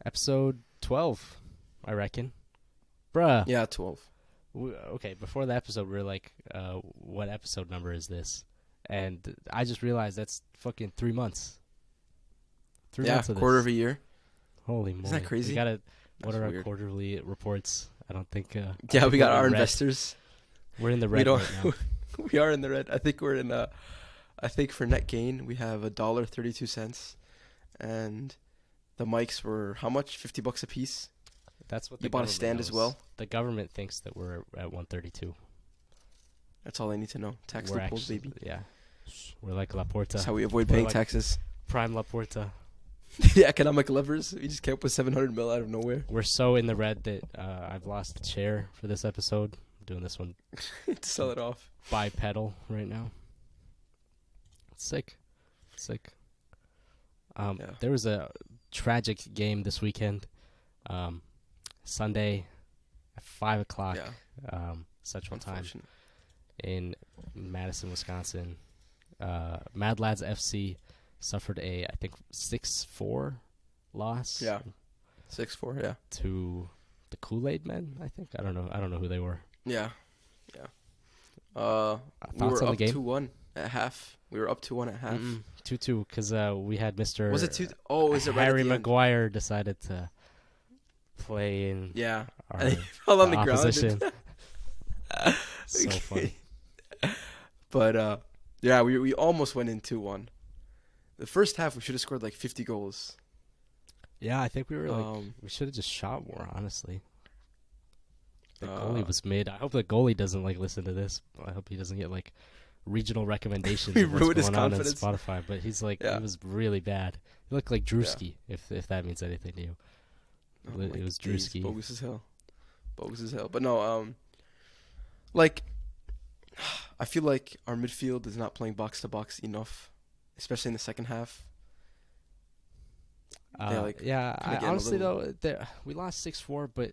Episode 12, I reckon. Bruh. Yeah, 12. Okay, before the episode, we were like, what episode number is this? And I just realized that's fucking 3 months. 3 months of this. Quarter of a year. Holy moly. Isn't that crazy? We gotta, what That's are our weird. quarterly reports? I don't think... I Yeah, think we got we're in our red. investors. We're in the red right now. We are in the red. I think we're in I think for net gain, we have $1.32. And the mics were how much? $50 a piece? That's what You bought a stand as well? The government thinks that we're at 132. That's all I need to know. Tax We're loopholes, actually, baby. yeah. We're like La Porta. That's how we avoid We're paying like- taxes. Prime La Porta. The economic levers. We just came up with 700 mil out of nowhere. We're so in the red that I've lost the chair for this episode. I'm doing this one To sell it off. bipedal right now. Sick. Yeah. There was a tragic game this weekend. Sunday at 5 o'clock Yeah. Central Time Unfortunate. in Madison, Wisconsin. Mad Lads FC suffered a, I think, 6-4 loss. Yeah. 6-4, yeah. To the Kool-Aid Men, I think. I don't know who they were. Yeah. We Thoughts were on the up game? 2-1 at half. We were up 2-1 at half. 2-2 because we had Mr. Was it 2? Oh, is it right Harry at the end? Maguire decided to play in Yeah. our And he fell on the opposition. ground. So funny. But, yeah, we almost went in 2-1. The first half, we should have scored like 50 goals. Yeah, I think we were we should have just shot more, honestly. The goalie was mid. I hope the goalie doesn't listen to this. I hope he doesn't get regional recommendations We of what's ruined his going on in confidence. Spotify. But he's he was really bad. He looked like Drewski, if that means anything to you. Oh It my was days, Drewski. Bogus as hell. But no, I feel like our midfield is not playing box to box enough, especially in the second half. Honestly though, we lost 6-4, but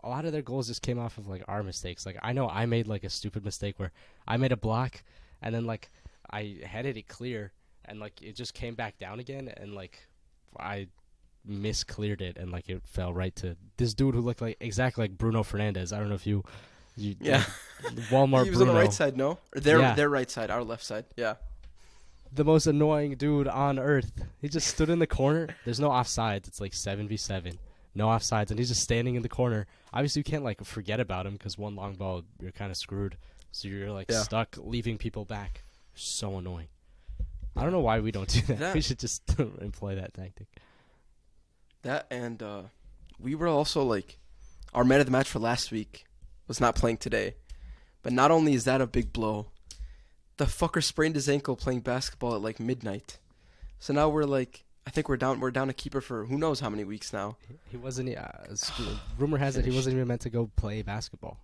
a lot of their goals just came off of our mistakes. I know I made a stupid mistake where I made a block and then I headed it clear and it just came back down again and I miscleared it and it fell right to this dude who looked exactly like Bruno Fernandes. I don't know if you Yeah. Walmart He was Bruno. on the right side, no? Or their right side, our left side. Yeah. The most annoying dude on earth. He just stood in the corner. There's no offsides. It's 7v7. No offsides. And he's just standing in the corner. Obviously, you can't forget about him because one long ball, you're kind of screwed. So you're stuck leaving people back. So annoying. I don't know why we don't do that. We should just employ that tactic. That and we were also our man of the match for last week was not playing today. But not only is that a big blow, the fucker sprained his ankle playing basketball at midnight. So now we're I think we're down a keeper for who knows how many weeks now. He wasn't. Rumor has it he wasn't even meant to go play basketball.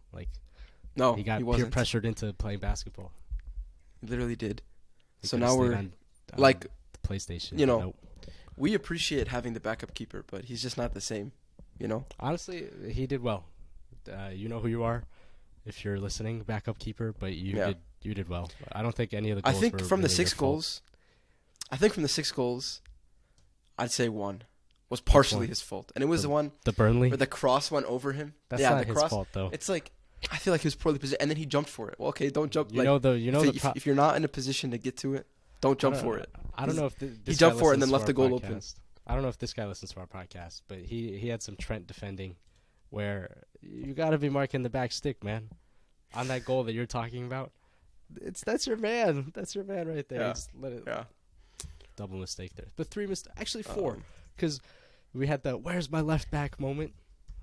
No, he got peer wasn't. pressured into playing basketball. He literally did. He So could've now stayed we're on, like, the PlayStation. you know, Nope. we appreciate having the backup keeper, but he's just not the same. Honestly, he did well. You know who you are if you're listening, backup keeper. But you did well. I don't think any of the goals I think were from the really 6 your fault. goals, I'd say one was partially one? his fault, and it was the one The Burnley. where the cross went over him. That's yeah, not the his cross. fault though. It's I feel like he was poorly positioned, and then he jumped for it. Well, okay, don't jump. If you're not in a position to get to it, don't jump for it. I don't know if this He guy jumped for it and then listens left to our the goal open. podcast. I don't know if this guy listens to our podcast, but he had some Trent defending where you got to be marking the back stick, man. On that goal that you're talking about, that's your man. That's your man right there. Yeah. Just let it, Yeah. double mistake there. But 3 mistakes, actually 4, because we had the "where's my left back" moment.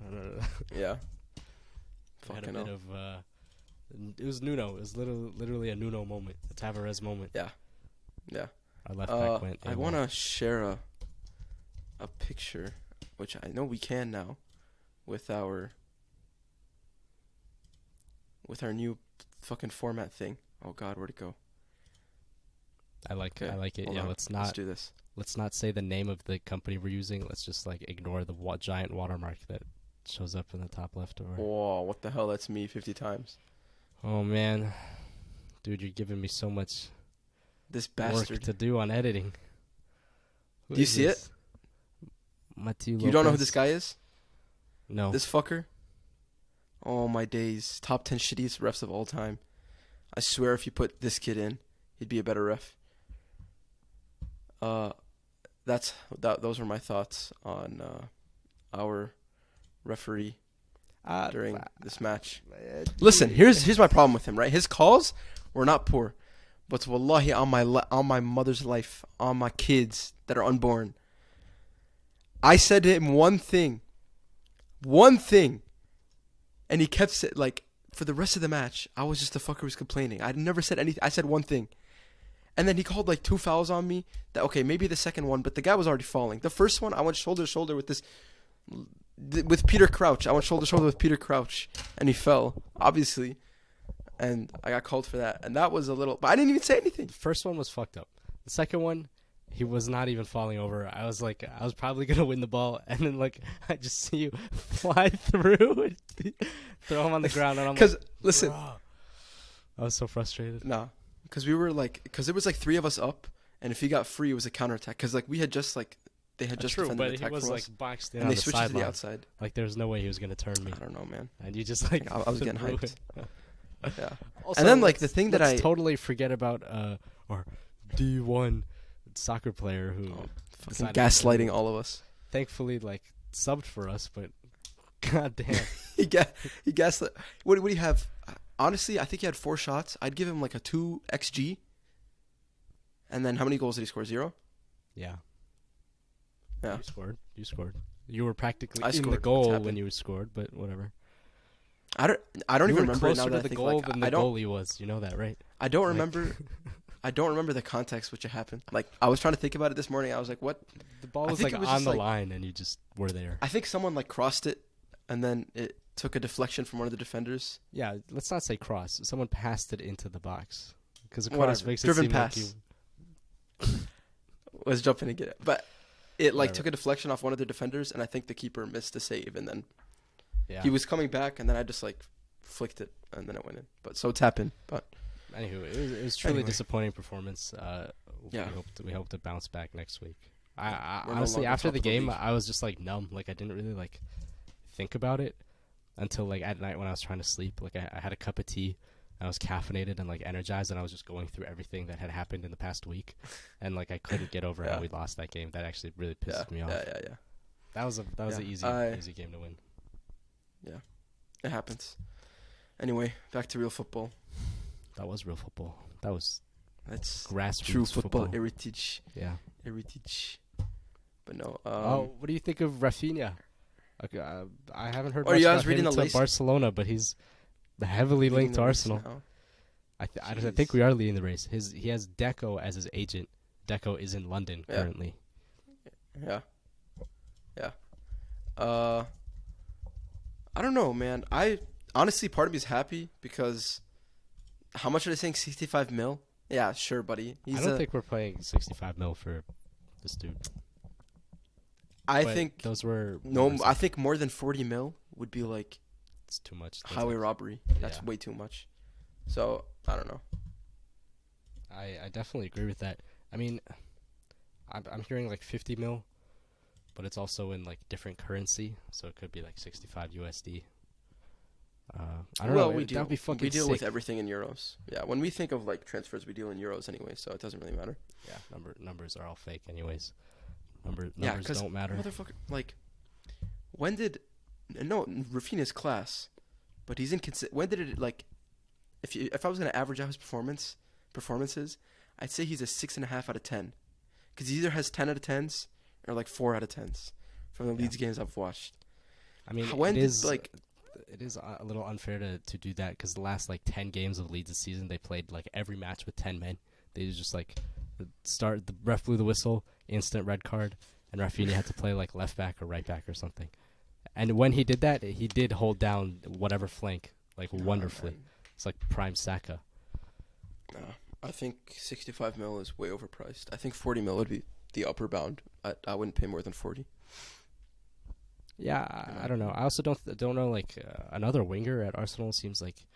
I don't know. Yeah. We had a Fucking bit hell. of it was Nuno. It was literally a Nuno moment, a Tavares moment. Yeah. Yeah. Our left back went. I want to share a picture, which I know we can now, with our new fucking format thing. Oh God, where'd it go? I like it. Hold Yeah, on. let's Let's do this. not say the name of the company we're using. Let's just ignore the giant watermark that shows up in the top left of our. Whoa, what the hell? That's me 50 times. Oh man, dude, you're giving me so much This work bastard. to do on editing. Who Do you is see this? Matthew Lopez. You don't know who this guy is? No. This fucker? Oh, my days. Top 10 shittiest refs of all time. I swear if you put this kid in, he'd be a better ref. Those are my thoughts on our referee during this match. Listen, here's my problem with him, right? His calls were not poor. But wallahi, on my mother's life, on my kids that are unborn, I said to him one thing, and he kept saying, like, for the rest of the match, I was just the fucker who was complaining. I never said anything. I said one thing. And then he called like 2 fouls on me. Okay, maybe the second one, but the guy was already falling. The first one, I went shoulder to shoulder with Peter Crouch. I went shoulder to shoulder with Peter Crouch, and he fell, obviously. And I got called for that. And that was a little, but I didn't even say anything. The first one was fucked up. The second one, he was not even falling over. I was probably going to win the ball. And then, like, I just see you fly through and throw him on the ground. And I'm like, listen. Bro. I was so frustrated. Nah. Because it was like 3 of us up. And if he got free, it was a counterattack. Because, like, they had just defended the attack he was, from like, us. boxed in And on they the switched to the sideline. outside. Like, there was no way he was going to turn me. I don't know, man. And you just, like, I was getting hyped. Yeah. Also, and then, like, the thing that I totally forget about our D1 soccer player who fucking gaslighting all of us. Thankfully, like, subbed for us, but goddamn. he gaslit. What do you have? Honestly, I think he had 4 shots. I'd give him like a 2 xG. And then how many goals did he score? 0? Yeah. Yeah. You scored. You were practically in scored. the goal when you scored, but whatever. I don't even remember closer now to that I the think, goal like, than the goalie was. You know that, right? I don't remember. I don't remember the context which it happened. Like, I was trying to think about it this morning. I was like, what? The ball was like on the line, and you just were there. I think someone like crossed it, and then it took a deflection from one of the defenders. Yeah, let's not say cross. Someone passed it into the box because the Whatever. cross makes Driven it seem pass. like you was jumping to get it, but it like took a deflection off one of the defenders, and I think the keeper missed the save, and then he was coming back, and then I just like flicked it, and then it went in. But so it's happened. But anywho, it was truly disappointing performance. Yeah, we hope to bounce back next week. I no honestly, longer after top the of the game, league. I was just like numb. Like I didn't really like think about it until like at night when I was trying to sleep. Like I had a cup of tea. I was caffeinated and like energized, and I was just going through everything that had happened in the past week, and like I couldn't get over how we lost that game. That actually really pissed me off. Yeah. That was an easy game to win. Yeah, it happens. Anyway, back to real football. That was real football. That's grassroots true football heritage. Yeah, heritage. But no. What do you think of Rafinha? Okay, I haven't heard. Oh, yeah, I was reading the list. Barcelona, but he's heavily linked to Arsenal. I think we are leading the race. He has Deco as his agent. Deco is in London currently. Yeah. I don't know, man. I honestly, part of me is happy because how much are they saying? 65 mil? Yeah, sure, buddy. I don't think we're paying 65 mil for this dude. I think those were I think more than 40 mil would be like it's too much. Highway robbery. That's way too much. So I don't know. I definitely agree with that. I mean, I'm hearing like 50 mil, but it's also in like different currency, so it could be like 65 USD. I don't know. We deal sick. with everything in euros. Yeah, when we think of like transfers, we deal in euros anyway, so it doesn't really matter. Yeah, numbers are all fake anyways. Numbers don't matter. Motherfucker, like, Rafinha's class, but he's inconsistent. When did it like? If I was gonna average out his performances, I'd say he's a 6.5 out of 10, because he either has 10 out of 10s or like 4 out of 10s from the Leeds games I've watched. I mean, it is a little unfair to do that because the last like 10 games of Leeds this season, they played like every match with 10 men. They just like the ref blew the whistle, instant red card, and Rafinha had to play like left back or right back or something. And when he did that, he did hold down whatever flank like wonderfully. Man. It's like prime Saka. No, I think 65 mil is way overpriced. I think 40 mil would be the upper bound. I wouldn't pay more than 40. Yeah, I don't know. I also don't know. Like another winger at Arsenal seems like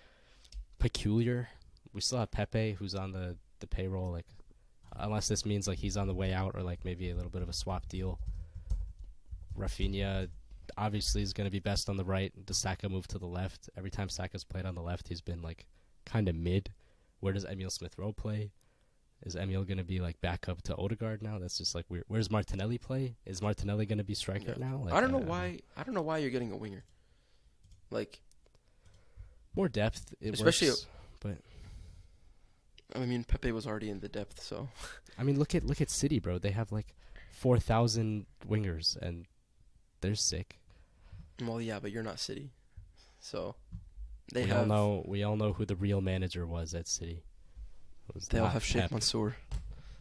peculiar. We still have Pepe, who's on the payroll. Like, unless this means like he's on the way out, or like maybe a little bit of a swap deal. Rafinha obviously is going to be best on the right. Does Saka move to the left? Every time Saka's played on the left, he's been like kind of mid. Where does Emil Smith Rowe play? Is Emil going to be like back up to Odegaard now? That's just like weird. Where's Martinelli play? Is Martinelli going to be striker now? Like, I don't know why. I don't know why you're getting a winger. Like more depth, especially. Works, but I mean, Pepe was already in the depth, so. I mean, look at City, bro. They have like 4,000 wingers, and they're sick. Well, yeah, but you're not City, so we all know who the real manager was at City. They all have Sheikh Mansour.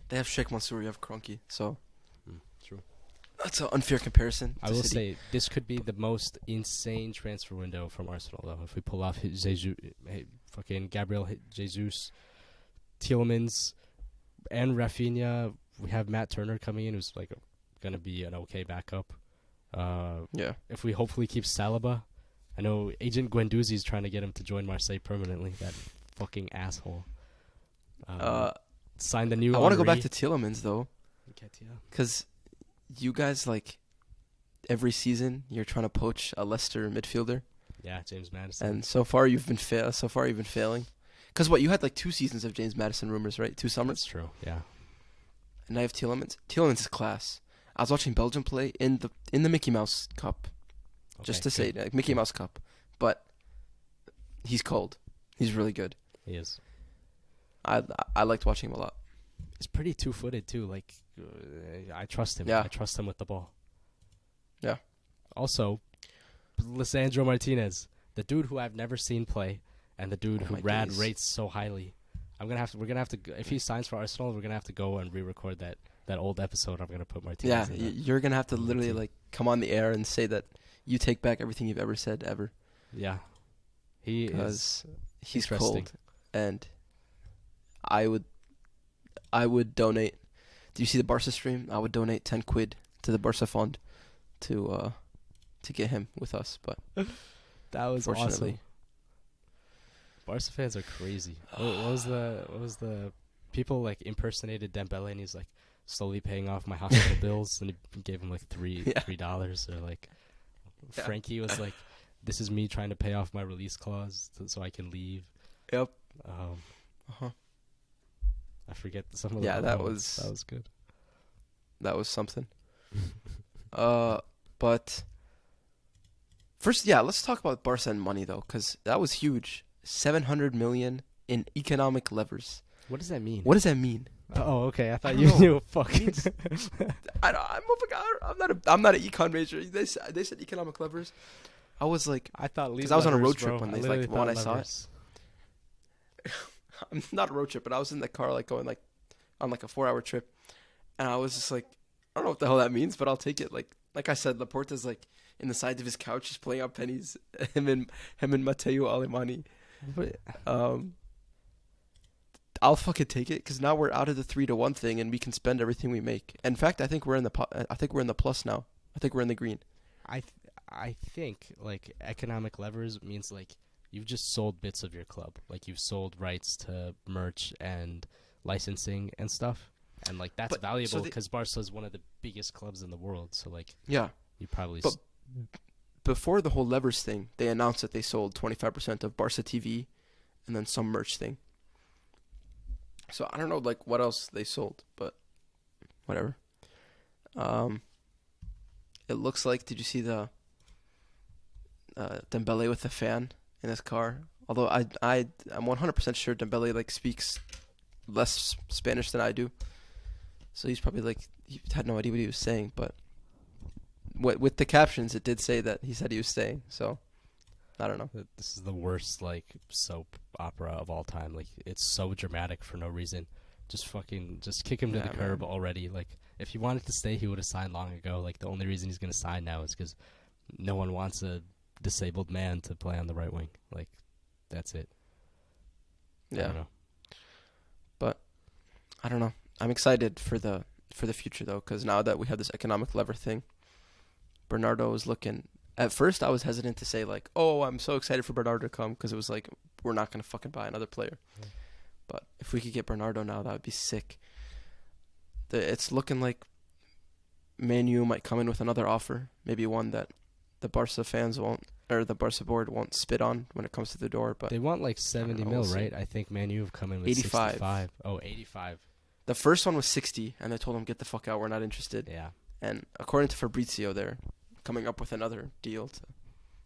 They have Sheikh Mansour. You have Kroenke. So true. That's an unfair comparison. I will say this could be the most insane transfer window from Arsenal, though. If we pull off fucking Gabriel Jesus, Tielemans, and Rafinha, we have Matt Turner coming in, who's like gonna be an okay backup. Yeah. If we hopefully keep Saliba, I know Agent Guendouzi is trying to get him to join Marseille permanently. That fucking asshole. Signed the new. I want to go back to Tielemans though, Nketiah. Because you guys like every season you're trying to poach a Leicester midfielder. Yeah, James Maddison. And so far you've been failing. Because what you had like 2 seasons of James Maddison rumors, right? 2 summers. That's true. Yeah. And I have Tielemans. Tielemans is class. I was watching Belgium play in the Mickey Mouse Cup, just to say, like Mickey Mouse Cup, but he's cold. He's really good. He is. I liked watching him a lot. He's pretty 2-footed too. Like I trust him. Yeah. I trust him with the ball. Yeah. Also, Lisandro Martinez, the dude who I've never seen play, and the dude who Rad rates so highly. We're gonna have to. If he signs for Arsenal, we're gonna have to go and re-record that old episode. I'm gonna put Martinez. Yeah, you're gonna have to literally like come on the air and say that you take back everything you've ever said ever. Yeah, he's cold, and I would donate. Do you see the Barca stream? I would donate 10 quid to the Barca fund to get him with us, but that was awesome. Barca fans are crazy. What was the people like impersonated Dembele, and he's like slowly paying off my hospital bills, and he gave him like $3 or like Frankie was like, this is me trying to pay off my release clause so I can leave. Yep. I forget some of that was good. That was something. But first, let's talk about Barca and money though, because that was huge. 700 million in economic levers. What does that mean? What does that mean? Oh, okay. I thought you knew. Fuck. I'm not an econ major. They said economic levers. I was like, I thought because I was on a road trip when I saw it. I'm not a road trip, but I was in the car like going like on like a 4-hour trip, and I was just like, I don't know what the hell that means, but I'll take it. Like I said, Laporta's like in the sides of his couch, just playing out pennies. Him and Matteo Alemany. But, I'll fucking take it because now we're out of the 3-1 thing and we can spend everything we make. In fact, I think we're in the plus now. I think we're in the green. I think like economic levers means like you've just sold bits of your club. Like you've sold rights to merch and licensing and stuff, and like that's valuable because Barca is one of the biggest clubs in the world. So like you probably. But before the whole levers thing, they announced that they sold 25% of Barca TV, and then some merch thing. So I don't know like what else they sold, but whatever. It looks like, did you see the Dembele with the fan in his car? Although I'm 100% sure Dembele like speaks less Spanish than I do, so he's probably like he had no idea what he was saying. But with the captions, it did say that he said he was staying. So I don't know. This is the worst like soap opera of all time. Like it's so dramatic for no reason. Just kick him to the curb already. Like if he wanted to stay, he would have signed long ago. Like the only reason he's gonna sign now is because no one wants a disabled man to play on the right wing. Like that's it. Yeah. I don't know. But I don't know. I'm excited for the future though, because now that we have this economic lever thing, Bernardo is looking. At first, I was hesitant to say like, "Oh, I'm so excited for Bernardo to come," because it was like we're not gonna fucking buy another player. Yeah. But if we could get Bernardo now, that would be sick. It's looking like Man U might come in with another offer, maybe one that the Barca fans won't, or the Barca board won't spit on when it comes to the door. But they want like 70 know, mil, we'll see. right? I think Man U have come in with 85. 65. Oh, 85. The first one was 60, and they told him, get the fuck out, we're not interested. Yeah. And according to Fabrizio, they're coming up with another deal,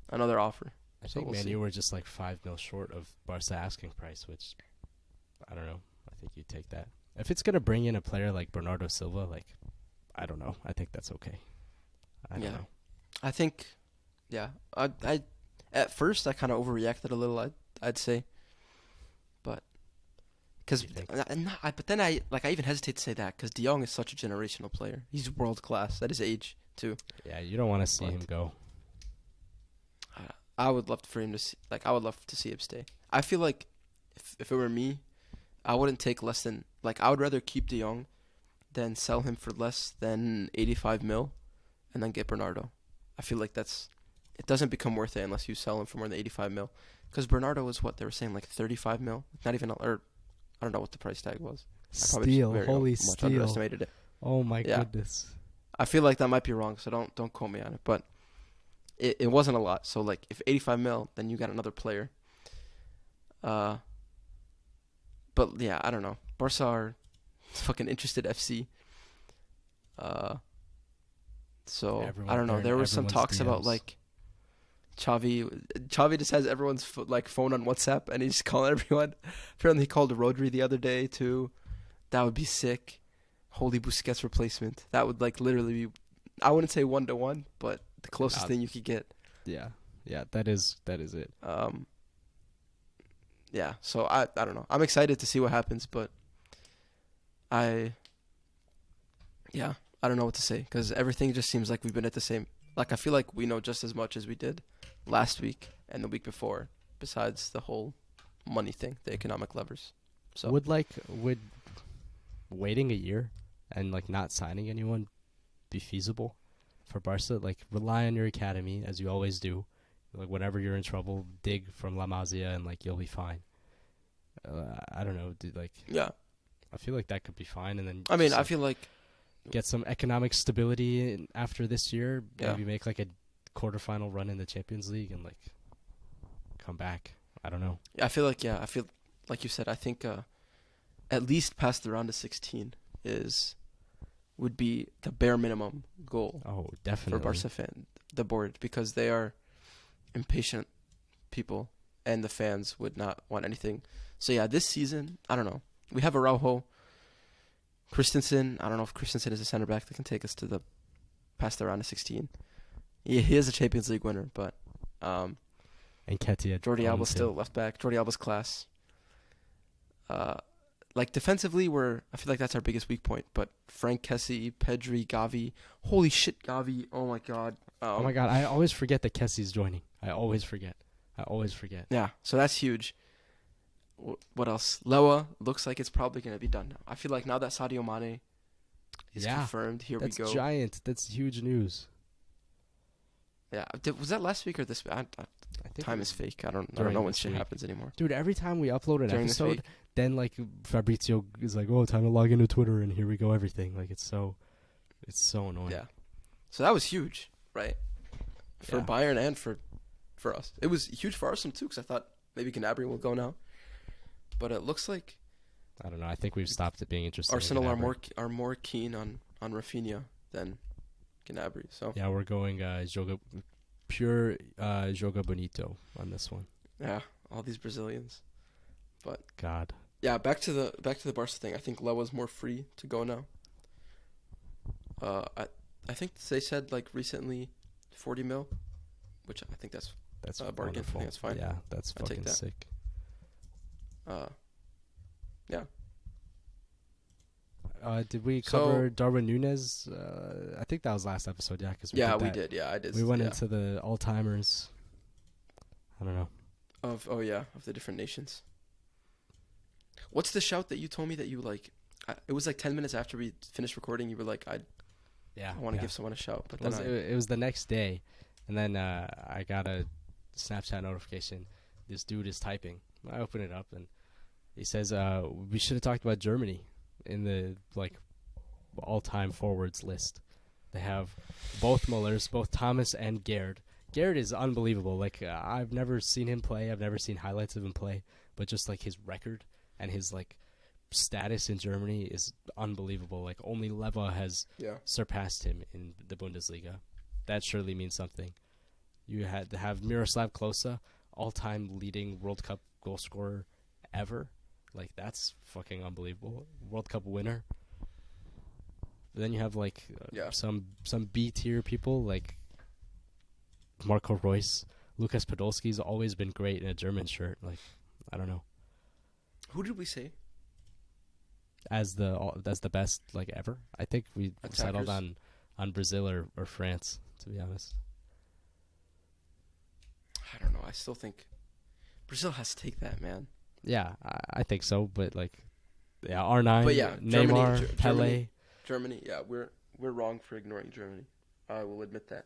another offer. I So think we'll Man see. U were just like 5 mil short of Barca asking price, which I don't know. I think you take that. If it's gonna bring in a player like Bernardo Silva, like I don't know. I think that's okay. I don't know. I think, yeah. I at first I kind of overreacted a little. I'd say, but because You think? but then I even hesitate to say that because De Jong is such a generational player. He's world class at his age too. Yeah, you don't want to see him go. I would love for him to see, I would love to see him stay. I feel like if it were me, I wouldn't take less than I would rather keep De Jong than sell him for less than 85 mil, and then get Bernardo. I feel like it doesn't become worth it unless you sell him for more than 85 mil. Because Bernardo was what they were saying, like 35 mil, not even, or I don't know what the price tag was. Steal, holy much steal! underestimated it. Oh my Yeah. goodness! I feel like that might be wrong, so don't quote me on it. But it wasn't a lot. So if 85 mil, then you got another player. But yeah, I don't know. Barca are fucking interested FC. So I don't know. There were some talks about Xavi. Xavi just has everyone's phone on WhatsApp, and he's calling everyone. Apparently, he called Rodri the other day too. That would be sick. Holy Busquets replacement. That would literally be. I wouldn't say 1-to-1, but the closest thing you could get. Yeah, that is it. Yeah. So I don't know. I'm excited to see what happens, but I don't know what to say because everything just seems like we've been at the same. I feel like we know just as much as we did last week and the week before, besides the whole money thing, the economic levers. So Would waiting a year and not signing anyone be feasible for Barca? Rely on your academy as you always do. Whenever you're in trouble, dig from La Masia and you'll be fine. I don't know, dude. Yeah. I feel like that could be fine, and then I feel like get some economic stability after this year. Yeah. Maybe make a quarterfinal run in the Champions League and come back. I don't know. I feel like you said. I think at least past the round of 16 would be the bare minimum goal. Oh, definitely For Barca the board, because they are impatient people, and the fans would not want anything. So yeah, this season, I don't know. We have Araujo, Christensen. I don't know if Christensen is a center back that can take us past the round of 16. He is a Champions League winner, but and Ketia, Jordi Alba's still left back. Jordi Alba's class. Defensively, I feel like that's our biggest weak point. But Frank Kessie, Pedri, Gavi. Holy shit, Gavi. Oh my god. Oh my god, I always forget that Kessie's joining. I always forget. Yeah, so that's huge. What else? Lewa looks like it's probably going to be done now. I feel like now that Sadio Mane is confirmed, we go. That's giant. That's huge news. Yeah, was that last week or this week? I think time is fake. I don't know when shit happens anymore. Dude, every time we upload an During episode, then Fabrizio is oh, time to log into Twitter, and here we go, everything. It's so annoying. Yeah. So that was huge, right? For Bayern and for us. It was huge for Arsenal too, because I thought maybe Gnabry will go now. But it looks like I don't know. I think we've stopped it being interesting. Arsenal are more keen on Rafinha than Gnabry. So yeah, we're going pure Joga Bonito on this one. Yeah, all these Brazilians. But God. Yeah, back to the Barca thing. I think Lewa's more free to go now. I think they said recently 40 mil, which I think that's a bargain. Wonderful. I think that's fine. Yeah, that's fucking sick. Yeah. Did we cover Darwin Núñez? I think that was last episode. Yeah, because we did. Yeah, I did. We went into the all timers. I don't know. Of the different nations. What's the shout that you told me that you it was 10 minutes after we finished recording. You were like, I want to give someone a shout. But then it was the next day, and then I got a Snapchat notification. This dude is typing. I open it up, and he says, we should have talked about Germany in the all-time forwards list. They have both Mullers, both Thomas and Gerd. Gerd is unbelievable. Like I've never seen him play. I've never seen highlights of him play, but just like his record and his like status in Germany is unbelievable. Like only Leva has surpassed him in the Bundesliga. That surely means something. You had to have Miroslav Klose, all-time leading World Cup goal scorer ever. Like that's fucking unbelievable. World Cup winner. Then you have like some B tier people like Marco Reus. Lucas Podolski's always been great in a German shirt. Like I don't know. Who did we say as the best like ever? I think we Attackers? Settled on Brazil or France, to be honest. I don't know. I still think Brazil has to take that, man. Yeah, I think so. But like, yeah, R9, but yeah, Neymar, Pele. Germany. Yeah, we're wrong for ignoring Germany. I will admit that.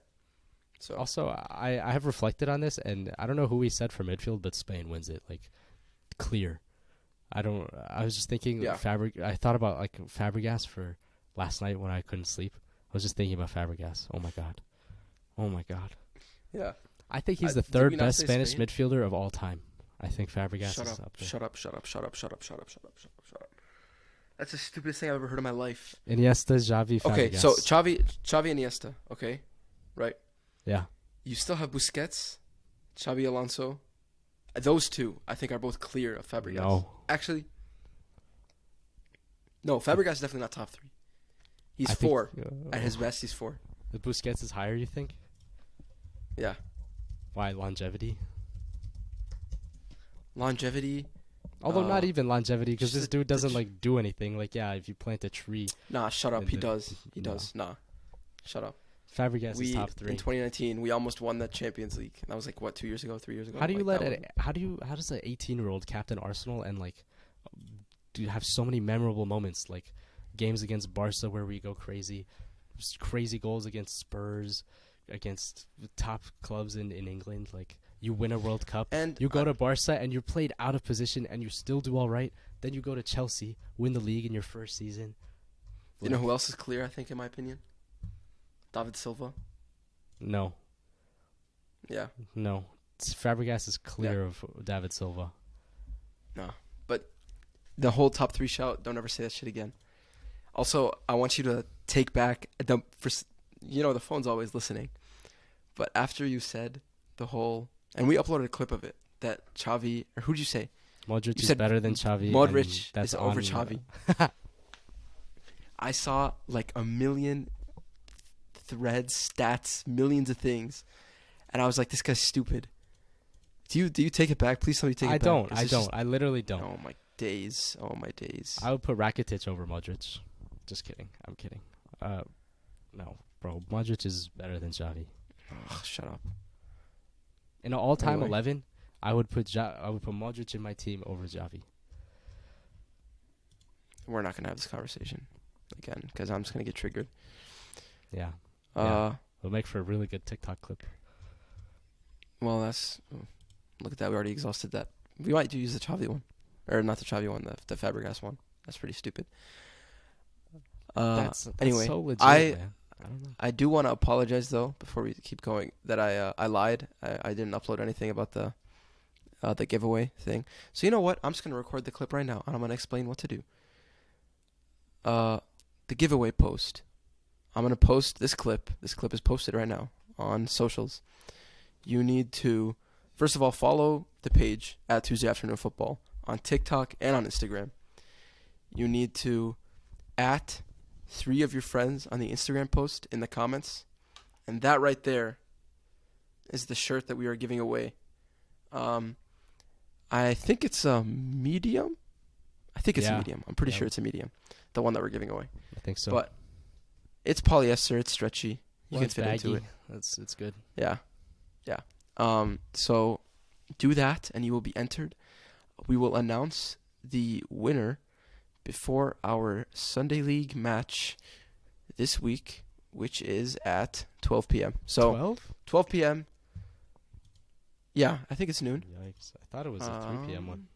So also, I have reflected on this, and I don't know who we said for midfield, but Spain wins it like clear. I was just thinking I thought about like Fabregas for last night when I couldn't sleep. I was just thinking about Fabregas. Oh my god. Yeah. I think he's the third best Spanish midfielder of all time. I think Fabregas is up there. Shut up. That's the stupidest thing I've ever heard in my life. Iniesta, Xavi, Fabregas. Okay, so Xavi Iniesta, okay? Right? Yeah. You still have Busquets, Xavi Alonso. Those two, I think, are both clear of Fabregas. No. Actually, no, Fabregas is definitely not top 3. He's 4. At his best, he's 4. The Busquets is higher, you think? Yeah. Why? Longevity? Although not even longevity, because this dude doesn't like do anything. Like, yeah, if you plant a tree. Nah, shut up. He does. He does. Nah, shut up. Fabregas is top 3. In 2019, we almost won the Champions League. That was like what, 2 years ago, 3 years ago. How do you how does an 18-year-old captain Arsenal and like do have so many memorable moments, like games against Barca where we go crazy, just crazy goals against Spurs, against top clubs in England, like. You win a World Cup, and you go to Barca, and you're played out of position, and you still do all right. Then you go to Chelsea, win the league in your first season. You know who else is clear, I think, in my opinion? David Silva. No. Yeah. No. Fabregas is clear of David Silva. No. But the whole top 3 shout, don't ever say that shit again. Also, I want you to take back, the phone's always listening. But after you said the whole... And we uploaded a clip of it that Xavi, or who'd you say? Modric is better than Xavi. Modric is over Xavi. I saw like a million threads, stats, millions of things, and I was like, "This guy's stupid." Do you take it back? Please tell me you take it back. I don't. I literally don't. Oh my days. I would put Rakitic over Modric. Just kidding. I'm kidding. No, bro. Modric is better than Xavi. Oh, shut up. In an all-time 11, I would put Modric in my team over Xavi. We're not gonna have this conversation again because I'm just gonna get triggered. Yeah. It'll make for a really good TikTok clip. Well, look at that. We already exhausted that. We might use the Xavi one, or not the Xavi one, the Fabregas one. That's pretty stupid. That's anyway, so legit, man. I don't know. I do want to apologize though before we keep going that I lied. I didn't upload anything about the giveaway thing. So you know what? I'm just gonna record the clip right now and I'm gonna explain what to do. The giveaway post. I'm gonna post this clip. This clip is posted right now on socials. You need to first of all follow the page at Tuesday Afternoon Football on TikTok and on Instagram. You need to at 3 of your friends on the Instagram post in the comments. And that right there is the shirt that we are giving away. I think it's a medium. I think it's a medium. I'm pretty sure it's a medium. The one that we're giving away. I think so. But it's polyester. It's stretchy. You can fit into it. It's good. Yeah. So do that and you will be entered. We will announce the winner before our Sunday League match this week, which is at 12 p.m. So 12 p.m. Yeah, I think it's noon. Yikes. I thought it was a 3 p.m. one.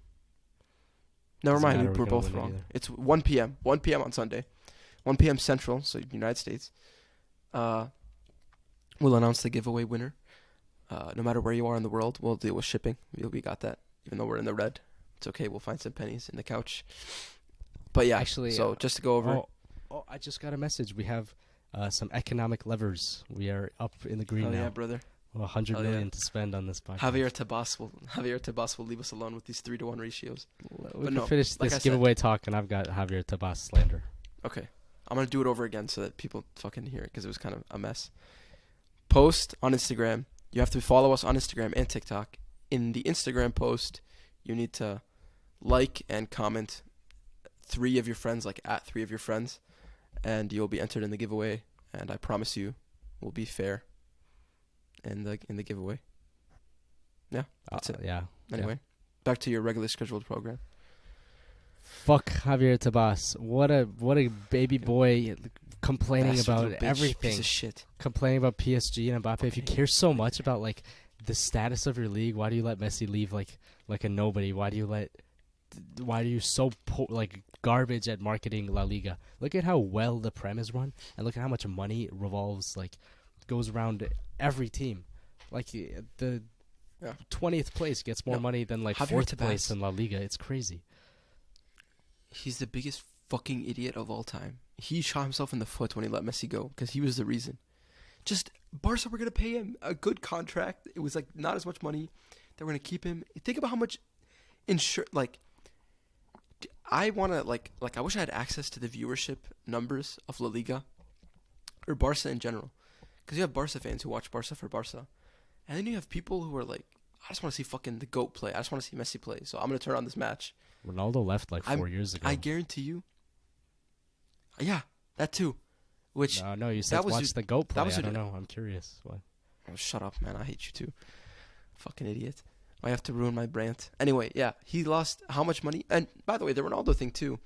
Never mind, we're both wrong. It's 1 p.m. 1 p.m. on Sunday. 1 p.m. Central, so United States. we'll announce the giveaway winner. No matter where you are in the world, we'll deal with shipping. We got that. Even though we're in the red, it's okay. We'll find some pennies in the couch. But yeah, Actually, so just to go over. I just got a message. We have some economic levers. We are up in the green Hell now. yeah, brother. 100 million to spend on this podcast. Javier Tebas will leave us alone with these 3-to-1 ratios. We can finish this giveaway talk, and I've got Javier Tebas slander. Okay. I'm going to do it over again so that people fucking hear it because it was kind of a mess. Post on Instagram. You have to follow us on Instagram and TikTok. In the Instagram post, you need to like and comment 3 of your friends, like at 3 of your friends, and you'll be entered in the giveaway. And I promise you, we'll be fair in the giveaway. Yeah, that's it. Yeah. Anyway, back to your regularly scheduled program. Fuck Javier Tebas. What a baby boy complaining about everything. Piece of shit. Complaining about PSG and Mbappe. If you care so much about like the status of your league, why do you let Messi leave like a nobody? Why are you so garbage at marketing La Liga? Look at how well the Prem is run, and look at how much money goes around every team. Like the 20th place gets more money than like Javier 4th place in La Liga. It's crazy. He's the biggest fucking idiot of all time. He shot himself in the foot when he let Messi go because he was the reason. Just Barca were gonna pay him a good contract. It was like not as much money. They were gonna keep him. Think about how much I wanna I wish I had access to the viewership numbers of La Liga or Barca in general, because you have Barca fans who watch Barca for Barca, and then you have people who are like, I just want to see fucking the GOAT play. I just want to see Messi play. So I'm gonna turn on this match. Ronaldo left 4 years ago. I guarantee you. Yeah, that too. Which no, you said watch the GOAT play. I don't know. I'm curious. What? Oh, shut up, man. I hate you too. Fucking idiot. I have to ruin my brand. Anyway, yeah, he lost how much money? And by the way, the Ronaldo thing too.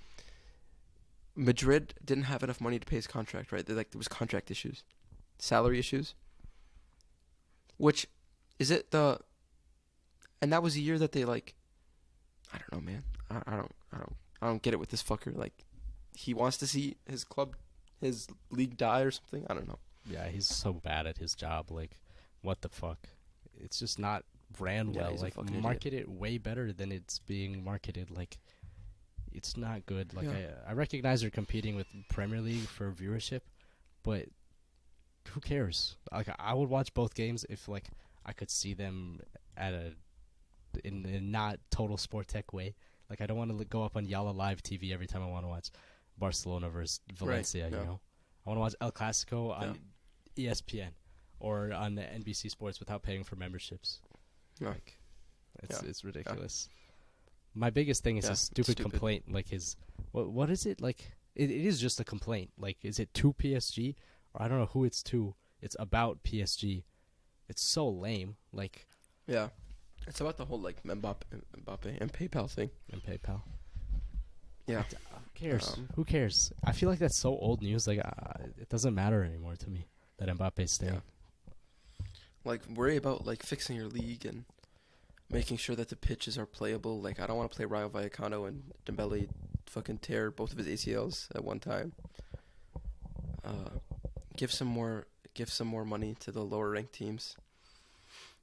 Madrid didn't have enough money to pay his contract, right? There was contract issues, salary issues. Which is it and that was a year that they I don't know, man. I don't get it with this fucker. He wants to see his club, his league die or something. I don't know. Yeah, he's so bad at his job. What the fuck? It's just not brand well. Market it way better than it's being marketed. It's not good. I recognize they're competing with Premier League for viewership, but who cares? I would watch both games if I could see them in a not total sport tech way. I don't want to go up on Yalla Live TV every time I want to watch Barcelona versus Valencia. Right, you know, I want to watch El Clasico on ESPN or on the NBC Sports without paying for memberships. Yeah. It's ridiculous. My biggest thing is his stupid complaint. What is it like? It is just a complaint. Is it to PSG or I don't know who it's to? It's about PSG. It's so lame. Yeah. It's about the whole Mbappe and PayPal thing. And PayPal. Yeah. Who cares? Who cares? I feel like that's so old news. It doesn't matter anymore to me that Mbappe's staying. Yeah. Worry about fixing your league and making sure that the pitches are playable. I don't want to play Rayo Vallecano and Dembele fucking tear both of his ACLs at one time. Give some more money to the lower ranked teams.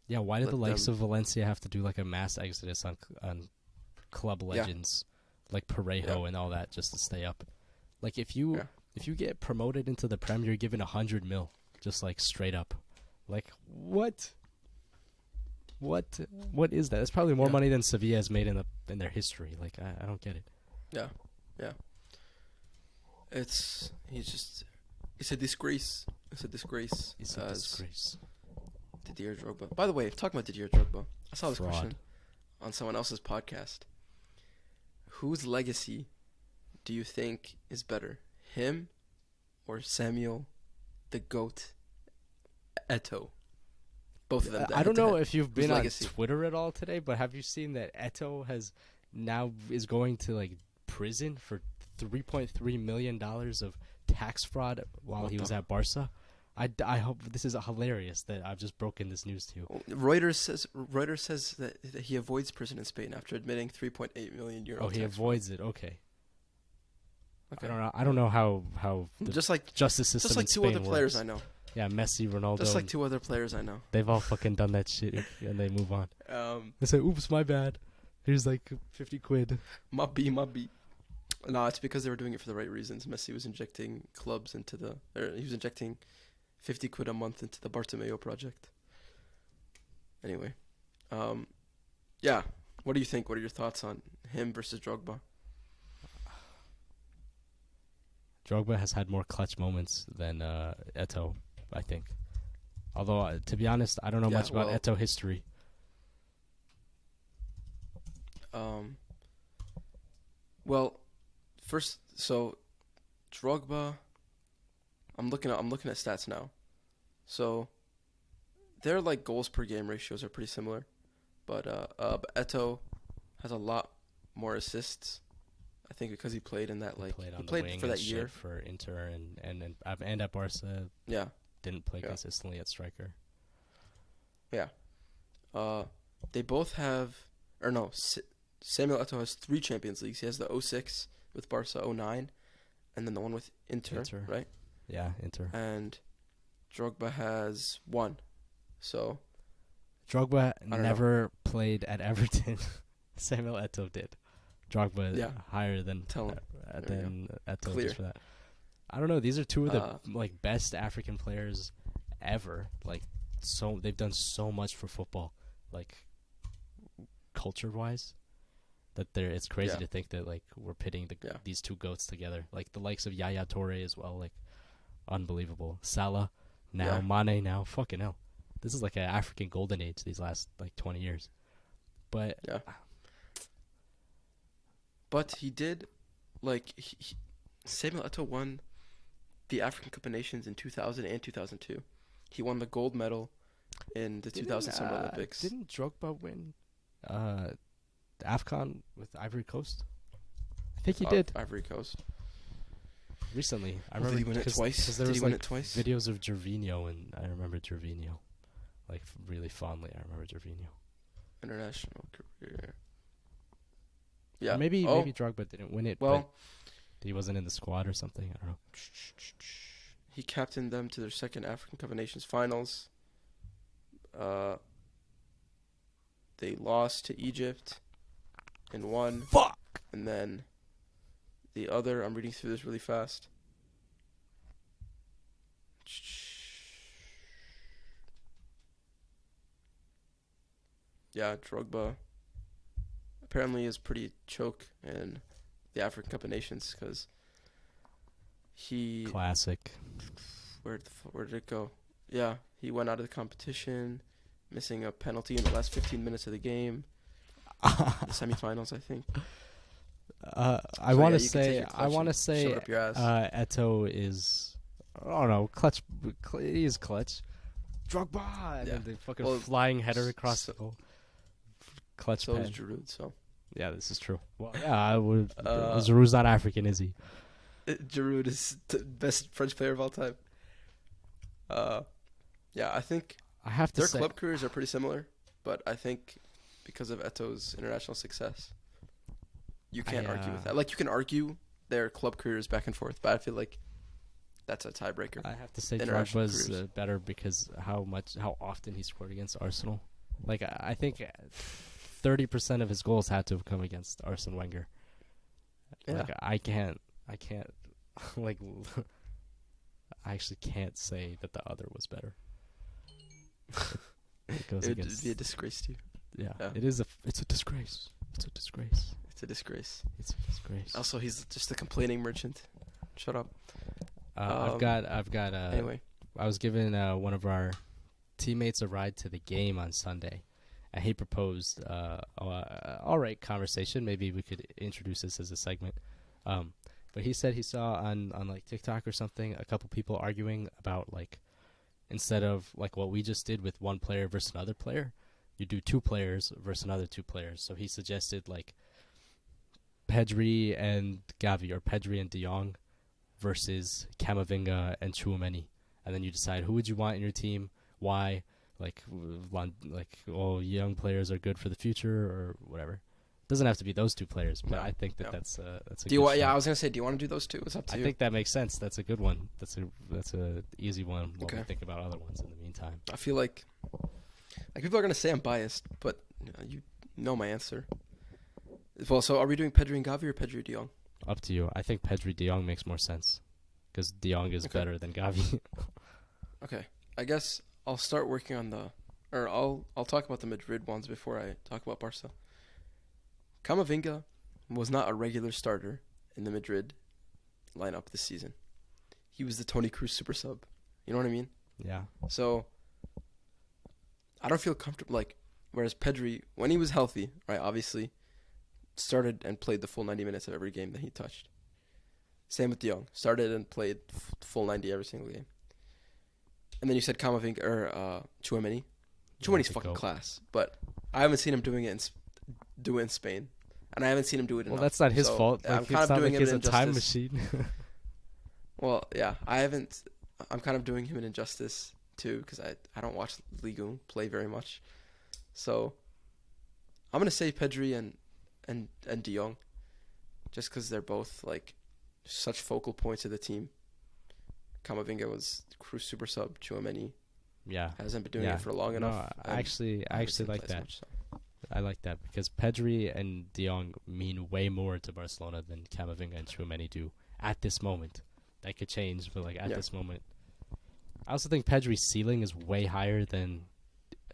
Yeah, why did the likes of Valencia have to do a mass exodus on club legends like Parejo and all that just to stay up? If you get promoted into the Prem, you're given 100 mil just straight up. What? What is that? That's probably more money than Sevilla has made in their history. I don't get it. Yeah. It's a disgrace. It's a disgrace. Didier Drogba. By the way, talking about Didier Drogba, I saw this question on someone else's podcast. Whose legacy do you think is better, him or Samuel, the GOAT, Eto'o? Both of them. I don't know if you've been on Twitter at all today, but have you seen that Eto'o is going to prison for $3.3 million of tax fraud while he was at Barca? I hope this is hilarious that I've just broken this news to you. Reuters says that he avoids prison in Spain after admitting 3.8 million euro. Oh, he avoids it. Okay. Okay. I don't know how the Just like justice system just like in two Spain other players works. I know. Yeah, Messi, Ronaldo. Just like two other players I know. They've all fucking done that shit and they move on. Um, They say, "Oops, my bad. Here's like 50 quid." my B. No, it's because they were doing it for the right reasons. Messi was injecting clubs into he was injecting 50 quid a month into the Bartomeu project. Anyway, yeah. What do you think? What are your thoughts on him versus Drogba? Drogba has had more clutch moments than Eto'o, I think. Although, to be honest, I don't know much about Eto'o history. Well, first, so Drogba. I'm looking at stats now. So their like goals per game ratios are pretty similar, but Eto'o has a lot more assists. I think because he played in that He played wing for and that year shit for Inter and at Barca. Yeah, Didn't play consistently at striker. yeah. They both have, or no, Samuel Eto'o has 3 Champions Leagues. He has the 06 with Barca, 09, and then the one with Inter. Right? Yeah, Inter. And Drogba has 1. So Drogba never played at Everton. Samuel Eto'o did. Drogba higher than Eto'o just for that. I don't know. These are two of the best African players ever. They've done so much for football, culture-wise, that it's crazy to think that we're pitting these two goats together. The likes of Yaya Toure as well, unbelievable. Salah now, Mane now, fucking hell. This is an African golden age these last 20 years. But But he did, Samuel Eto'o won the African Cup of Nations in 2000 and 2002. He won the gold medal in the 2000 Summer Olympics. Didn't Drogba win the AFCON with Ivory Coast? I think he did. Ivory Coast. Recently. I remember did he win it twice? There did was he win it twice? Videos of Gervinho, and I remember Gervinho. Really fondly, I remember Gervinho. International career. Yeah. Maybe Drogba didn't win it. Well, but he wasn't in the squad or something. I don't know. He captained them to their second African Cup of Nations finals. They lost to Egypt in one. Fuck. And then the other, I'm reading through this really fast. Yeah, Drogba apparently is pretty choke in the African Cup of Nations because he... Classic. Where did it go? Yeah, he went out of the competition, missing a penalty in the last 15 minutes of the game. The semifinals, I think. I want to say Eto'o is, I don't know, clutch. He is clutch. Drogba, and then the fucking flying header across the goal. Clutch. So is Giroud. So yeah, this is true. Well, yeah, I would. Giroud's not African, is he? Giroud is the best French player of all time. Yeah, I think I have to their say club careers are pretty similar, but I think because of Eto'o's international success, you can't argue with that. You can argue their club careers back and forth, but I feel like that's a tiebreaker. I have to say Drogba's better because how often he scored against Arsenal. I think 30% of his goals had to have come against Arsene Wenger. Yeah. I can't I actually can't say that the other was better. It would be a disgrace to you. Yeah. It's a disgrace. It's a disgrace. It's a disgrace. It's a disgrace. Also, he's just a complaining merchant. Shut up. I've got anyway. I was giving one of our teammates a ride to the game on Sunday, and he proposed all right conversation. Maybe we could introduce this as a segment. But he said he saw on TikTok or something a couple people arguing about instead of what we just did with one player versus another player, you do 2 players versus another 2 players. So he suggested Pedri and Gavi or Pedri and De Jong versus Camavinga and Tchouaméni, and then you decide who would you want in your team, why, all young players are good for the future or whatever. Doesn't have to be those two players, but No, I think no. that's a Do you good want? Yeah, I shout. was gonna say, do you want to do those two? It's up to I you. think that makes sense. That's a good one. That's a easy one. While we Okay. think about other ones in the meantime. I feel like people are gonna say I'm biased, but you know my answer. Well, so are we doing Pedri and Gavi or Pedri De Jong? Up to you. I think Pedri De Jong makes more sense because De Jong is Okay. better than Gavi. Okay, I guess I'll start working on I'll talk about the Madrid ones before I talk about Barca. Camavinga was not a regular starter in the Madrid lineup this season. He was the Toni Kroos super sub. You know what I mean? Yeah. So I don't feel comfortable. Like, whereas Pedri, when he was healthy, right, obviously started and played the full 90 minutes of every game that he touched. Same with De Jong. Started and played full 90 every single game. And then you said Camavinga or Tchouaméni. Tchouaméni's fucking class, but I haven't seen him doing it do it in Spain, and I haven't seen him do it enough. Well, that's not his So, fault. I'm Like, kind it's of not doing like him he's an a time injustice. machine. Well, yeah, I haven't. I'm kind of doing him an injustice too because I don't watch Ligue 1 play very much. So I'm gonna say Pedri and De Jong, just because they're both like such focal points of the team. Camavinga was Cruz super sub. Tchouaméni Yeah. hasn't been doing Yeah. it for long No, enough. I and actually I haven't seen him like play as that. much, so. I like that because Pedri and De Jong mean way more to Barcelona than Camavinga and Tchouaméni do at this moment. That could change, but like at Yeah. this moment, I also think Pedri's ceiling is way higher than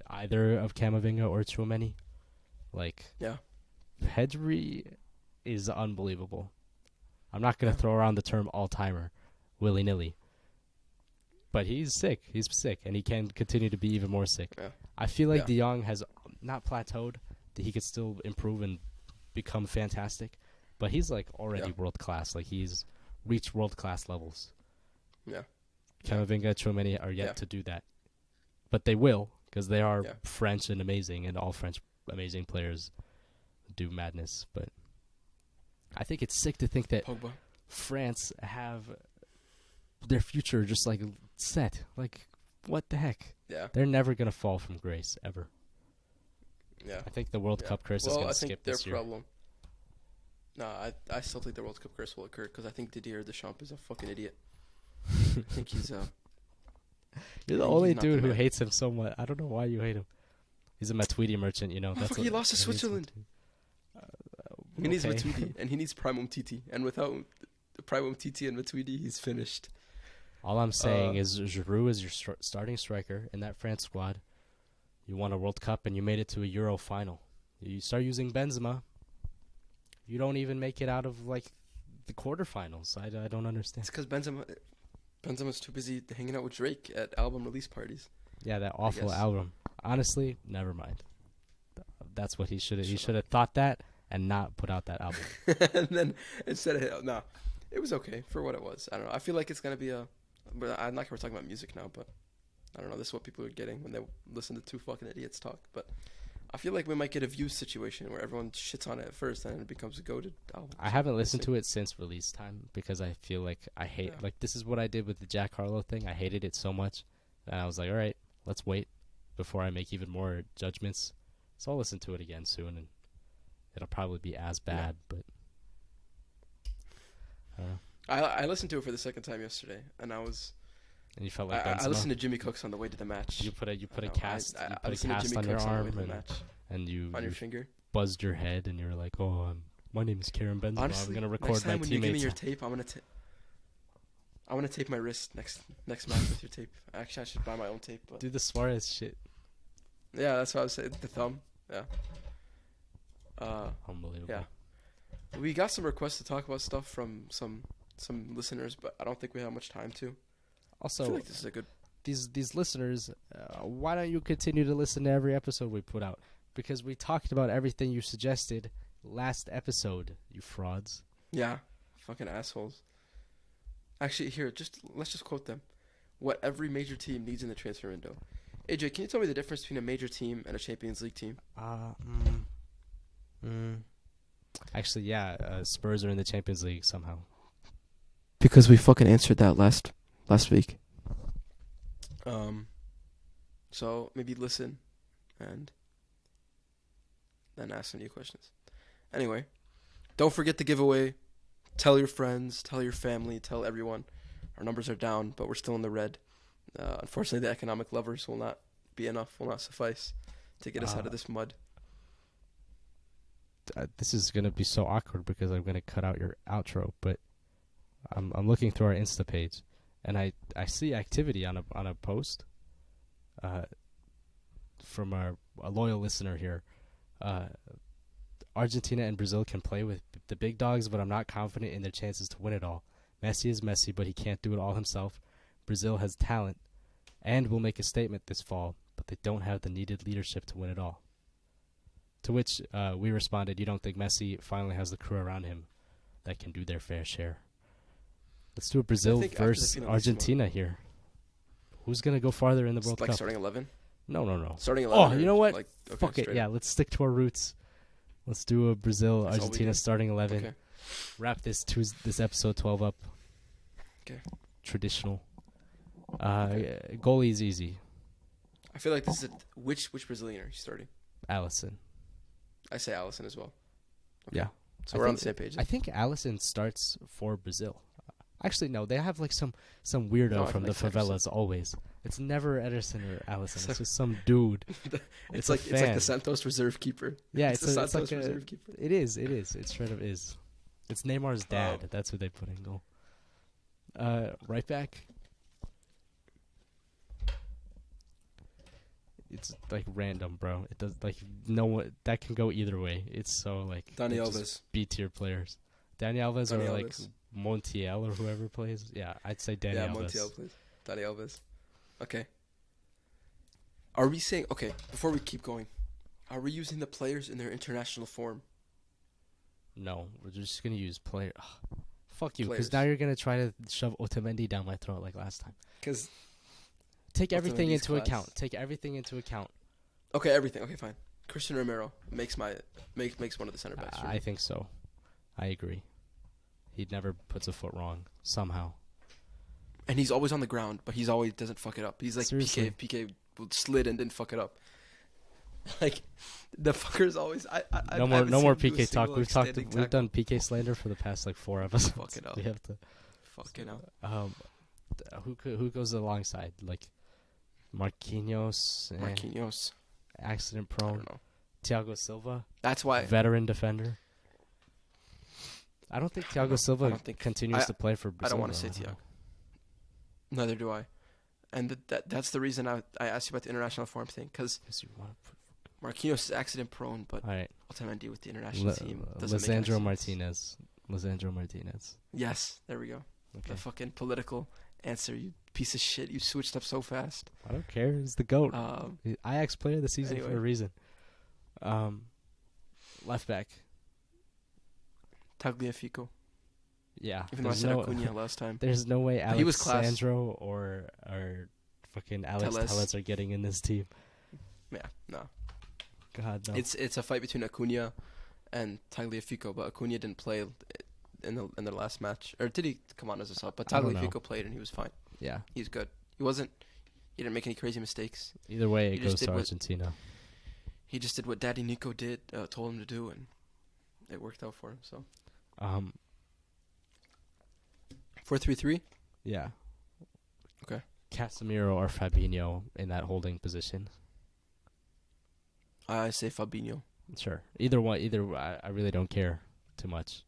either of Camavinga or Tchouaméni. Like, Yeah. Pedri is unbelievable. I'm not gonna Yeah. throw around the term all-timer, willy-nilly, but he's sick. He's sick, and he can continue to be even more sick. Yeah. I feel like Yeah. De Jong has not plateaued. That he could still improve and become fantastic, but he's like already Yeah. world class. Like he's reached world class levels. Yeah. Camavinga, Tchouaméni are yet Yeah. to do that, but they will because they are Yeah. French and amazing, and all French amazing players do madness. But I think it's sick to think that Pogba. France have their future just like set. Like, what the heck? Yeah. They're never gonna fall from grace ever. Yeah. I think the World Yeah. Cup curse is Well, gonna I think skip their this year. problem. No, I still think the World Cup curse will occur because I think Didier Deschamps is a fucking idiot. I think he's You're I the think only he's not dude the who man. hates him so much. I don't know why you hate him. He's a Matuidi merchant, you know. Motherfucker, he lost to he needs Switzerland. Matuidi. He needs Okay. Matuidi, and he needs Primum Titi, and without Primum Titi and Matuidi, he's finished. All I'm saying Uh, is Giroud is your starting striker in that France squad. You won a World Cup and you made it to a Euro final. You start using Benzema. You don't even make it out of like the quarterfinals. I don't understand. It's because Benzema's too busy hanging out with Drake at album release parties. Yeah, that awful guess. album. Honestly, never mind. That's what he should have. He Shut should have thought that and not put out that album. And then instead of no, it was okay for what it was. I don't know. I feel like it's gonna be but I'm not like we're talking about music now, but I don't know. This is what people are getting when they listen to two fucking idiots talk. But I feel like we might get a Views situation where everyone shits on it at first, and it becomes a goated album. I haven't listened to it since release time because I feel like I hate Yeah. like this is what I did with the Jack Harlow thing. I hated it so much, and I was like, all right, let's wait before I make even more judgments. So I'll listen to it again soon, and it'll probably be as bad. But I don't know. I listened to it for the second time yesterday, and And you felt like I Benzema? listened to Jimmy Cooks on the way to the match. You put a I know, cast I you put a listened to cast Jimmy on your Cooks on the way arm to the and, match you on your finger. buzzed your head and you were like, oh, my name is Karim Benzema. Honestly, I'm gonna next record time my when you give me teammates. your tape, I want to tape my wrist next match with your tape. Actually, I should buy my own tape. But Do the Suarez shit. yeah, that's what I was saying. The thumb. Yeah. Unbelievable. Yeah. We got some requests to talk about stuff from some listeners, but I don't think we have much time to. I Also, feel like this is a good. these listeners, why don't you continue to listen to every episode we put out? Because we talked about everything you suggested last episode, you frauds. Yeah, fucking assholes. Actually, here, let's just quote them. What every major team needs in the transfer window. AJ, can you tell me the difference between a major team and a Champions League team? Actually, yeah, Spurs are in the Champions League somehow. Because we fucking answered that last week. So maybe listen and then ask some new questions. Anyway, don't forget the giveaway. Tell your friends, tell your family, tell everyone. Our numbers are down, but we're still in the red. Unfortunately, the economic levers will not be enough, will not suffice to get us out of this mud. This is gonna be so awkward because I'm gonna cut out your outro, but I'm looking through our Insta page, and I see activity on a post, from a loyal listener here. Argentina and Brazil can play with the big dogs, but I'm not confident in their chances to win it all. Messi is Messi, but he can't do it all himself. Brazil has talent and will make a statement this fall, but they don't have the needed leadership to win it all. To which we responded, you don't think Messi finally has the crew around him that can do their fair share? Let's do a Brazil versus Argentina here. Who's going to go farther in the World Cup? Starting 11? No. Starting 11. Oh, you know what? Okay, fuck it. Yeah, let's stick to our roots. Let's do a Brazil-Argentina starting 11. Okay. Wrap this episode 12 up. Okay. Traditional. Goalie is easy. I feel like this is which Brazilian are you starting? Allison. I say Allison as well. Okay. Yeah. So we're on the same page. I think Allison starts for Brazil. Actually, no. They have like some weirdo from the favelas always. It's never Ederson or Allison. It's just some dude. it's like the Santos reserve keeper. Yeah, it's the Santos reserve keeper. It is. It straight up is. It's Neymar's dad. Oh. That's who they put in goal. Right back. It's like random, bro. It does like no one that can go either way. It's so like Dani Alves, B tier players. Dani Alves or like Montiel or whoever plays. Yeah, I'd say Dani Alves. Yeah, Montiel plays. Dani Alves. Okay. Are we saying before we keep going, are we using the players in their international form? No, we're just gonna use player. Ugh, fuck you, because now you're gonna try to shove Otamendi down my throat like last time. Because take everything into account. Take everything into account. Okay, everything. Okay, fine. Christian Romero makes one of the center backs. I think so. I agree. He never puts a foot wrong somehow. And he's always on the ground, but he's always doesn't fuck it up. He's like Seriously. PK slid and didn't fuck it up. Like the fucker's always. No more PK talk. We've done PK slander for the past like 4 episodes. Fuck it up. We have to. Fuck it up. Who goes alongside like Marquinhos? Accident prone. I don't know. Thiago Silva. That's why. Veteran defender. I don't think Thiago Silva continues to play for Brazil. I don't want to say Thiago. Neither do I. And that's the reason I asked you about the international form thing. Because Marquinhos is accident prone, but Otamendi with the international team doesn't make any sense. Lisandro Martinez. Yes, there we go. Okay. The fucking political answer, you piece of shit. You switched up so fast. I don't care. He's the GOAT. Ajax player of the season for a reason. Left back. Tagliafico. Yeah. Even though I said Acuna last time. There's no way Alexandro or fucking Alex Telles are getting in this team. Yeah, no. God, no. It's a fight between Acuna and Tagliafico, but Acuna didn't play in the last match. Or did he come on as a sub? But Tagliafico played and he was fine. Yeah. He's good. He didn't make any crazy mistakes. Either way, it goes to Argentina. He just did what Daddy Nico told him to do, and it worked out for him. So 4-3-3? Yeah. Okay. Casemiro or Fabinho in that holding position? I say Fabinho. Sure. Either one. I really don't care too much.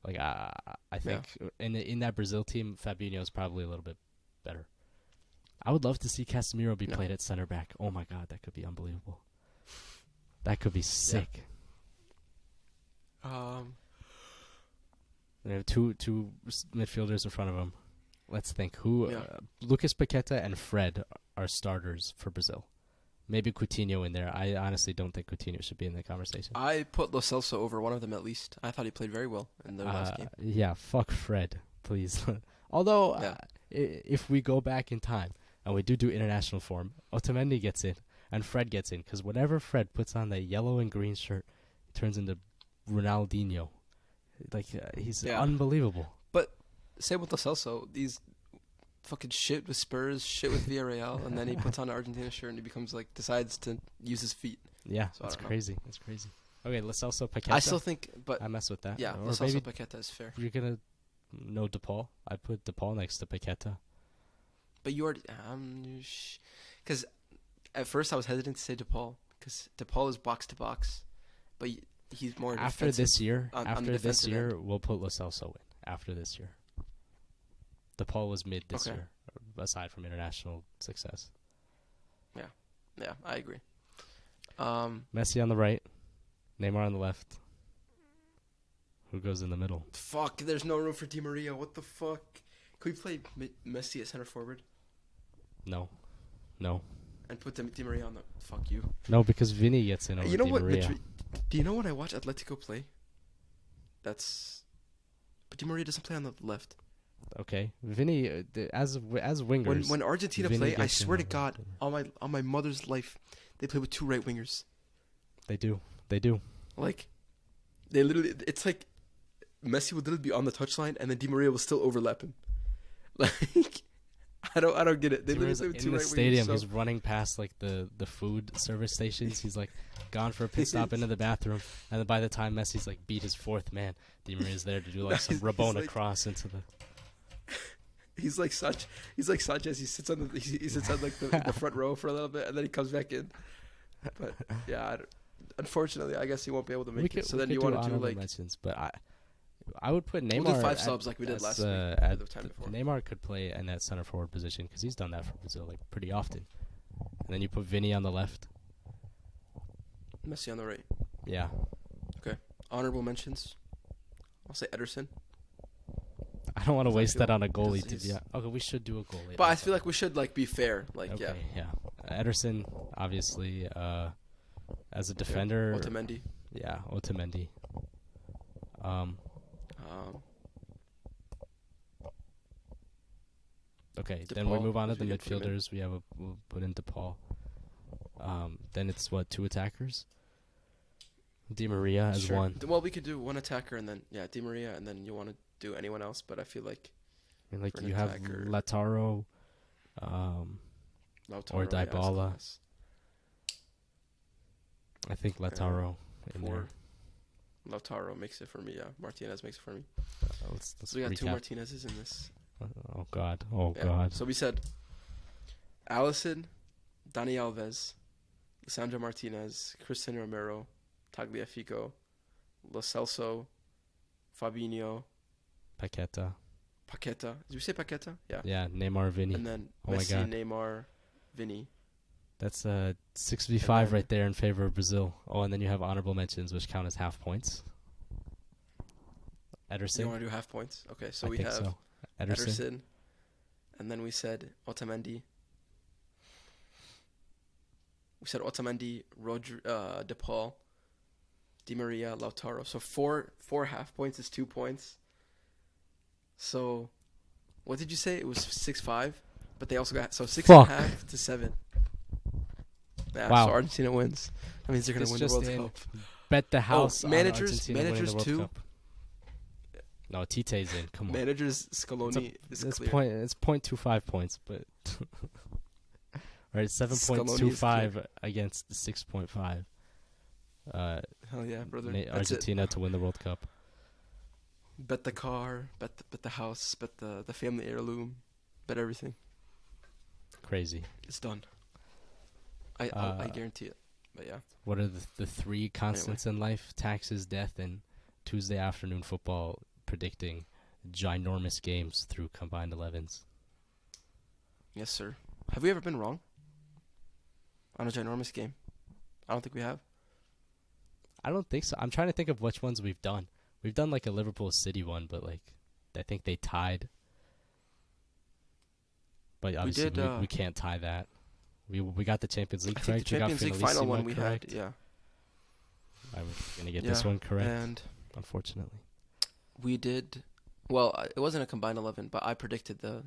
Like I think in that Brazil team, Fabinho is probably a little bit better. I would love to see Casemiro be played at center back. Oh my god, that could be unbelievable. That could be sick. They have two midfielders in front of him. Let's think. Who? Lucas Paqueta and Fred are starters for Brazil. Maybe Coutinho in there. I honestly don't think Coutinho should be in the conversation. I put Lo Celso over one of them at least. I thought he played very well in the last game. Yeah, fuck Fred, please. Although, if we go back in time and we do international form, Otamendi gets in and Fred gets in. Because whenever Fred puts on that yellow and green shirt, it turns into Ronaldinho. Like, he's unbelievable. But same with Lo Celso. These fucking shit with Spurs, shit with Villarreal, and then he puts on an Argentina shirt and he decides to use his feet. Yeah, so that's crazy. That's crazy. Okay, Lo Celso, Paqueta. I still think, but I mess with that. yeah, Or Lo Celso maybe Paqueta is fair. you're gonna no DePaul. I put DePaul next to Paqueta. But you already, because at first I was hesitant to say DePaul because DePaul is box to box, but he's more After defensive this year, on the after this defensive year, end. we'll put Lo Celso in. After this year, DePaul was mid this Okay. year, aside from international success. Yeah, I agree. Messi on the right, Neymar on the left. Who goes in the middle? Fuck, there's no room for Di Maria. What the fuck? Could we play Messi at center forward No, and put Di Maria on the? Fuck you. no, because Vinny gets in over You know Di what? Maria. Do you know when I watch Atletico play? But Di Maria doesn't play on the left. Okay, Vinny as wingers. When Argentina Vinny play, I gets in swear to over God, Di Maria. on my mother's life, they play with two right wingers. They do. Like, they literally, it's like Messi would literally be on the touchline, and then Di Maria will still overlap him. Like, I don't get it. They literally play with two in the right stadium. wingers. He's running past like the food service stations. He's like gone for a pit stop into the bathroom, and then by the time Messi's like beat his fourth man, Di Maria's there to do like some He's Rabona like- cross into the. He's like Sanchez. He sits on like the front row for a little bit, and then he comes back in. But yeah, unfortunately, I guess he won't be able to make it. So then you want to do honorable like mentions, but I would put Neymar. we'll do 5 subs like we did as, last week. at the time before. Neymar could play in that center forward position because he's done that for Brazil like pretty often. And then you put Vinny on the left. Messi on the right. Yeah, Honorable mentions. I'll say Ederson. I don't want to I waste feel that on a goalie. his- To be okay, we should do a goalie. But I feel like we should like be fair. Like okay, yeah. Ederson, obviously, as a defender. Otamendi. Yeah, Otamendi. Okay, then we DePaul, move on to if the you could put him in. midfielders. We'll put in DePaul. Then it's what, 2 attackers? Di Maria as Sure. one. Well, we could do one attacker and then Di Maria, and then you want to do anyone else. But I feel like I mean, like for an you have attacker. Lautaro, Lautaro Or yeah, is Dybala. class. I think Lautaro in there. Or Lautaro makes it for me. Yeah, Martinez makes it for me. Let's So we got 2 recap. Martinez's in this. Oh God! Oh Yeah. God! So we said Allison, Dani Alves, Lisandro Martinez, Cristian Romero, Tagliafico, Lo Celso, Fabinho, Paqueta. Paqueta. Did you say Paqueta? Yeah. Yeah, Neymar, Vinny. And then Oh my Messi, God. Neymar, Vinny. That's 6v5 then- right there in favor of Brazil. Oh, and then you have honorable mentions, which count as half points. Do Ederson. you want to do half points? Okay, so I we think have so. Ederson. Ederson, and then we said Otamendi. We said Otamendi, DePaul, Di Maria, Lautaro. So four half points is 2 points. So, what did you say? It was 6-5, but they also got so 6.5 to 7. Yeah, Wow. So Argentina wins. That means they're gonna This win the just World in. Cup. Bet the house on managers- Argentina winning managers the World too? Cup. No, Tite's in. Come on. Managers Scaloni is It's clear. It's 0.25 points, but right, 7.25 against the 6.5. Hell yeah, brother. That's it. Argentina to win the World Cup. Bet the car, bet the house, bet the family heirloom, bet everything. Crazy. It's done. I guarantee it. But yeah, What are the 3 constants in life? Taxes, death, and Tuesday afternoon football predicting ginormous games through combined 11s. yes sir. Have we ever been wrong on a ginormous game? I don't think we have. I don't think so. I'm trying to think of which ones we've done. We've done like a Liverpool City one, but like I think they tied. But obviously did, we can't tie that. We got the Champions League I think correct. the Champions we League got final one Finalissima we correct. had. Yeah. I'm gonna get this one correct, And unfortunately. we did. Well, it wasn't a combined 11, but I predicted the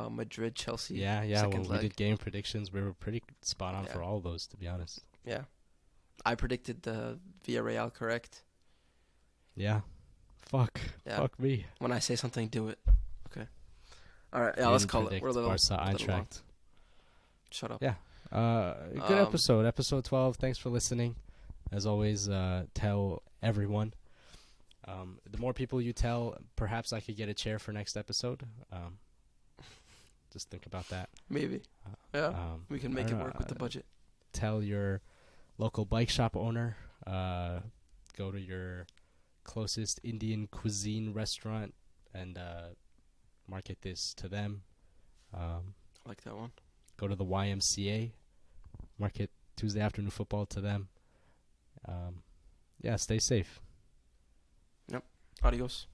Madrid Chelsea. Yeah. second When we leg. did game predictions, we were pretty spot on Yeah. for all of those, to be honest. Yeah. I predicted the Villarreal correct. Yeah. Fuck. Yeah. Fuck me. When I say something, do it. Okay. All right. You Yeah, let's didn't call it. predict We're a little. Barca little long. Eintracht. Shut up. Yeah. Good episode. Episode 12. Thanks for listening. as always, tell everyone. The more people you tell, perhaps I could get a chair for next episode. Just think about that. Maybe. Yeah. We can make it work with the budget. Tell your local bike shop owner. Go to your closest Indian cuisine restaurant and market this to them. I like that one. Go to the YMCA. Market Tuesday afternoon football to them. Yeah, stay safe. Yep. Adios.